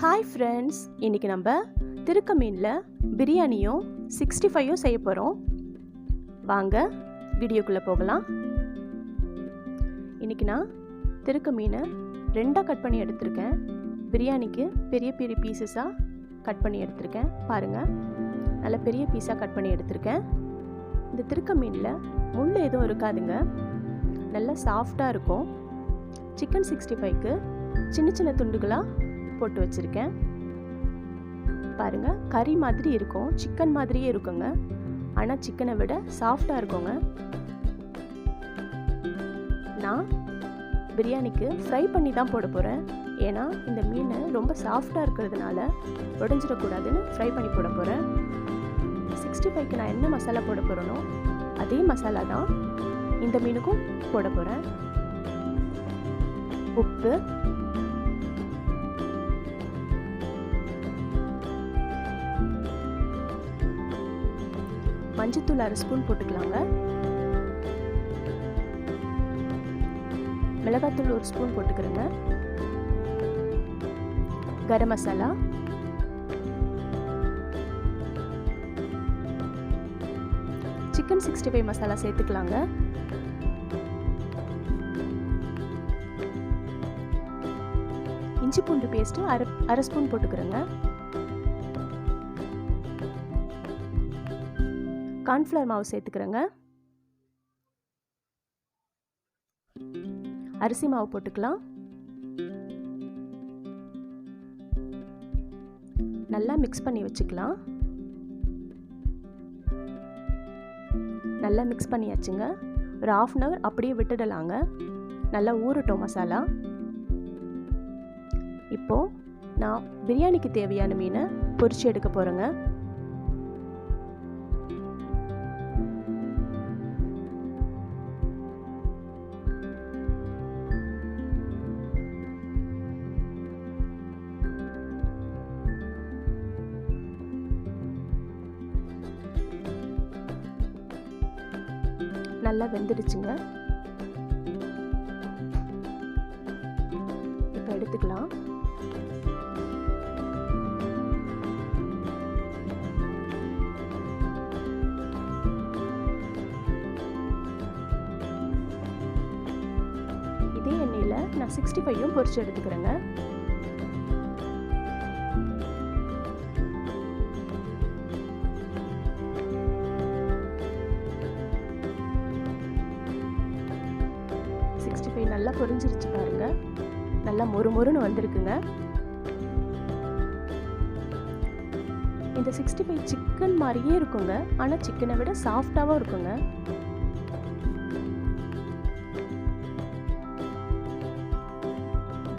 Hi friends, இன்றைக்கி நம்ம திருக்க மீனில் பிரியாணியும் 65யும் செய்ய போகிறோம். வாங்க வீடியோக்குள்ளே போகலாம். இன்றைக்கி நான் திருக்க மீனை 2ஆக கட் பண்ணி எடுத்திருக்கேன். பிரியாணிக்கு பெரிய பெரிய பீசஸாக கட் பண்ணி எடுத்திருக்கேன். பாருங்கள், நல்ல பெரிய பீஸாக கட் பண்ணி எடுத்திருக்கேன். இந்த திருக்க மீனில் முள் எதுவும் இருக்காதுங்க, நல்லா சாஃப்டாக இருக்கும். சிக்கன் 65க்கு சின்ன சின்ன துண்டுகளாக போட்டு வச்சுருக்கேன். பாருங்கள், கறி மாதிரி இருக்கும், சிக்கன் மாதிரியே இருக்குங்க. ஆனால் சிக்கனை விட சாஃப்டாக இருக்குங்க. நான் பிரியாணிக்கு ஃப்ரை பண்ணி தான் போட போகிறேன். ஏன்னா இந்த மீன் ரொம்ப சாஃப்டாக இருக்கிறதுனால உடைஞ்சிடக்கூடாதுன்னு ஃப்ரை பண்ணி போட போகிறேன். 65க்கு நான் என்ன மசாலா போட போகிறேனோ அதே மசாலா தான் இந்த மீனுக்கும் போட போகிறேன். உப்பு, மஞ்சத்தூள் 1/2 ஸ்பூன் போட்டுக்கலாங்க. மிளகாத்தூள் 1 ஸ்பூன் போட்டுக்கிறேங்க. கரம் மசாலா, சிக்கன் 65 மசாலா சேர்த்துக்கலாங்க. இஞ்சி பூண்டு பேஸ்ட்டு 1/2 ஸ்பூன் போட்டுக்கிறேங்க. கார்ன்ஃப்ளவர் மாவு சேர்த்துக்கிறேங்க. அரிசி மாவு போட்டுக்கலாம். நல்லா மிக்ஸ் பண்ணி வச்சுக்கலாம். நல்லா மிக்ஸ் பண்ணியாச்சுங்க. ஒரு 1/2 hour அப்படியே விட்டுடலாங்க. நல்லா ஊறட்டும் மசாலா. இப்போது நான் பிரியாணிக்கு தேவையான மீனை பொரிச்சு எடுக்க போகிறேங்க. நல்லா வெந்துடுச்சுங்க. இப்போ எடுத்துக்கலாம். இதே எண்ணெயில் நான் 65யும் பொரிச்சு எடுத்துக்கிறேங்க. நல்லா பொரிஞ்சிருச்சு பாருங்க. நல்லா மொறுமொறுன்னு வந்திருக்குங்க. இந்த 65 சிக்கன் மாதிரியே இருக்குங்க, ஆனால் சிக்கனை விட சாஃப்டாகவும் இருக்குங்க.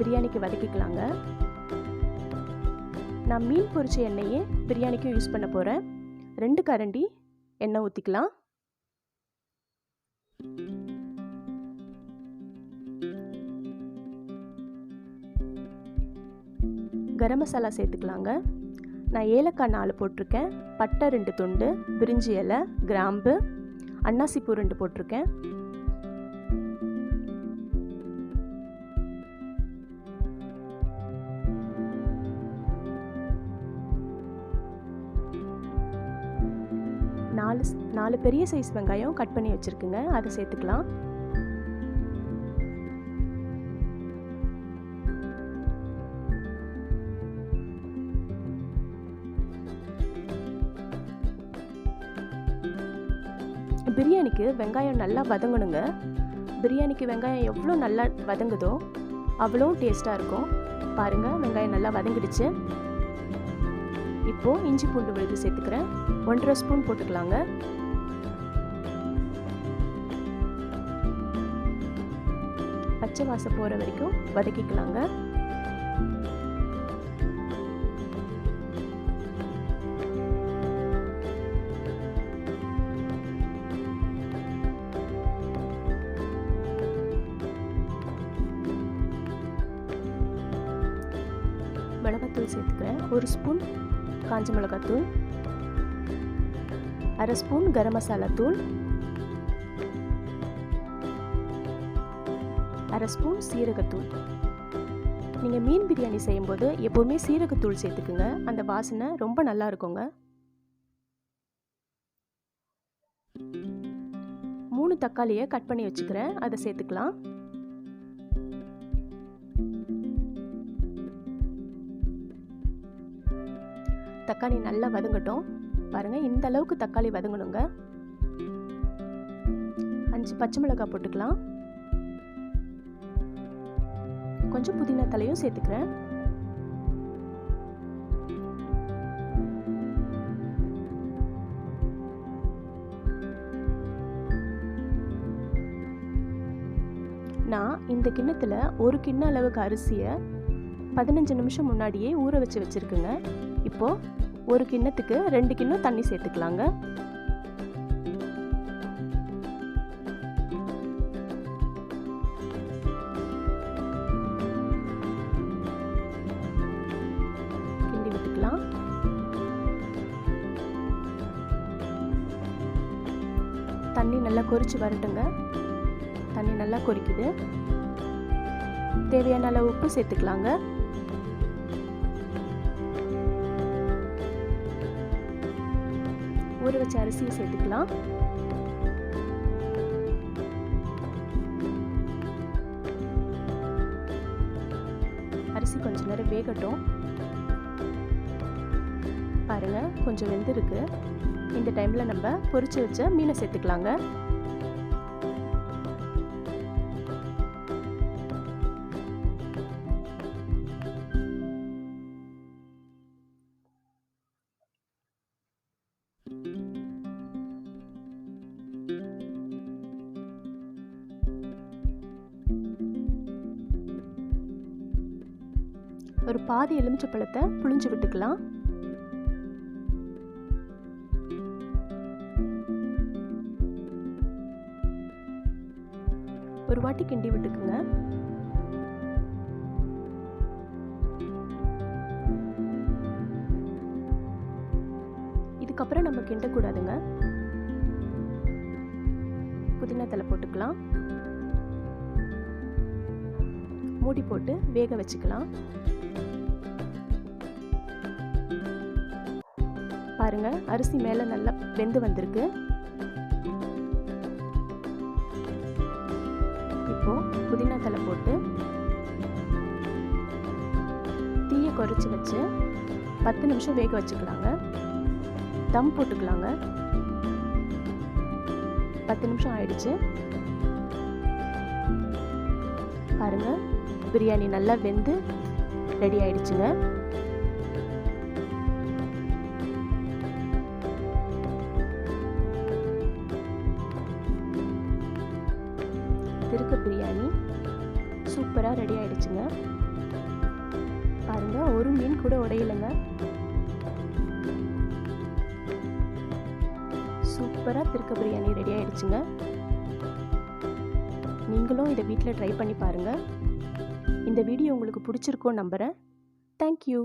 பிரியாணிக்கு வதக்கிக்கலாங்க. நான் மீன் பொரிச்ச எண்ணெயே பிரியாணிக்கும் யூஸ் பண்ண போகிறேன். 2 கரண்டி எண்ணெய் ஊற்றிக்கலாம். கரம் மசாலா சேர்த்துக்கலாங்க. நான் ஏலக்காய் 4 போட்டிருக்கேன், பட்டை 2 துண்டு, பிரிஞ்சி இலை, கிராம்பு, அன்னாசிப்பூ 2 போட்டிருக்கேன். நாலு பெரிய சைஸ் வெங்காயம் கட் பண்ணி வச்சுருக்குங்க, அதை சேர்த்துக்கலாம். பிரியாணிக்கு வெங்காயம் நல்லா வதங்கணுங்க. பிரியாணிக்கு வெங்காயம் எவ்வளோ நல்லா வதங்குதோ அவ்வளோ டேஸ்ட்டாக இருக்கும். பாருங்கள், வெங்காயம் நல்லா வதங்கிடுச்சு. இப்போது இஞ்சி பூண்டு விழுது சேர்த்துக்கிறேன். 1/2 ஸ்பூன் போட்டுக்கலாங்க. பச்சை வாசம் போகிற வரைக்கும் வதக்கிக்கலாங்க. மிளகாத்தூள் சேர்த்துக்கிறேன். 1 ஸ்பூன் காஞ்ச மிளகாத்தூள், 1/2 ஸ்பூன் கரம் மசாலா தூள், 1/2 ஸ்பூன் சீரகத்தூள், நீங்கள் மீன் பிரியாணி செய்யும்போது எப்போவுமே சீரகத்தூள் சேர்த்துக்குங்க. அந்த வாசனை ரொம்ப நல்லா இருக்குங்க. 3 தக்காளியை கட் பண்ணி வச்சுக்கிறேன், அதை சேர்த்துக்கலாம். தக்காளி நல்லா வதங்கட்டும். பாருங்கள், இந்த அளவுக்கு தக்காளி வதங்கணுங்க. 5 பச்சை மிளகாய் போட்டுக்கலாம். கொஞ்சம் புதினா தலையும் சேர்த்துக்கிறேன். நான் இந்த கிண்ணத்தில் 1 கிண்ண அளவுக்கு அரிசியை 15 நிமிஷம் முன்னாடியே ஊற வச்சு வச்சுருக்குங்க. இப்போது 1 கிண்ணத்துக்கு 2 கிண்ணம் தண்ணி சேர்த்துக்கலாங்க. கிண்டி விட்டுக்கலாம். தண்ணி நல்லா கொதிச்சு வரட்டுங்க. தண்ணி நல்லா கொதிக்குது. தேவையான அளவு உப்பு சேர்த்துக்கலாங்க. ஊற வச்ச அரிசியை சேர்த்துக்கலாம். அரிசி கொஞ்ச நேரம் வேகட்டும். பாருங்க, கொஞ்சம் வெந்திருக்கு. இந்த டைம்ல நம்ம பொரிச்சு வச்ச மீனை சேர்த்துக்கலாங்க. ஒரு பாதி எலுமிச்சை பழத்தை புழிஞ்சு விட்டுக்கலாம். ஒரு வாட்டி கிண்டி விட்டுக்குங்க. இதுக்கப்புறம் நம்ம கிண்டக்கூடாதுங்க. புதினா தலை போட்டுக்கலாம். மூடி போட்டு வேக வச்சுக்கலாம். பாருங்க, அரிசி மேலே நல்லா வெந்து வந்திருக்கு. இப்போ புதினா தலை போட்டு தீயை குறைச்சி வச்சு 10 நிமிஷம் வேக வச்சுக்கலாங்க. தம் போட்டுக்கலாங்க. 10 நிமிஷம் ஆயிடுச்சு. பாருங்க, பிரியாணி நல்லா வெந்து ரெடி ஆயிடுச்சுங்க. திருக்க பிரியாணி சூப்பராக ரெடி ஆயிடுச்சுங்க. பாருங்க, ஒரு மீன் கூட உடையலைங்க. சூப்பராக திருக்க பிரியாணி ரெடி ஆயிடுச்சுங்க. நீங்களும் இதை வீட்டில் ட்ரை பண்ணி பாருங்கள். இந்த வீடியோ உங்களுக்கு பிடிச்சிருக்கோன்னு நம்புகிறேன். தேங்க்யூ.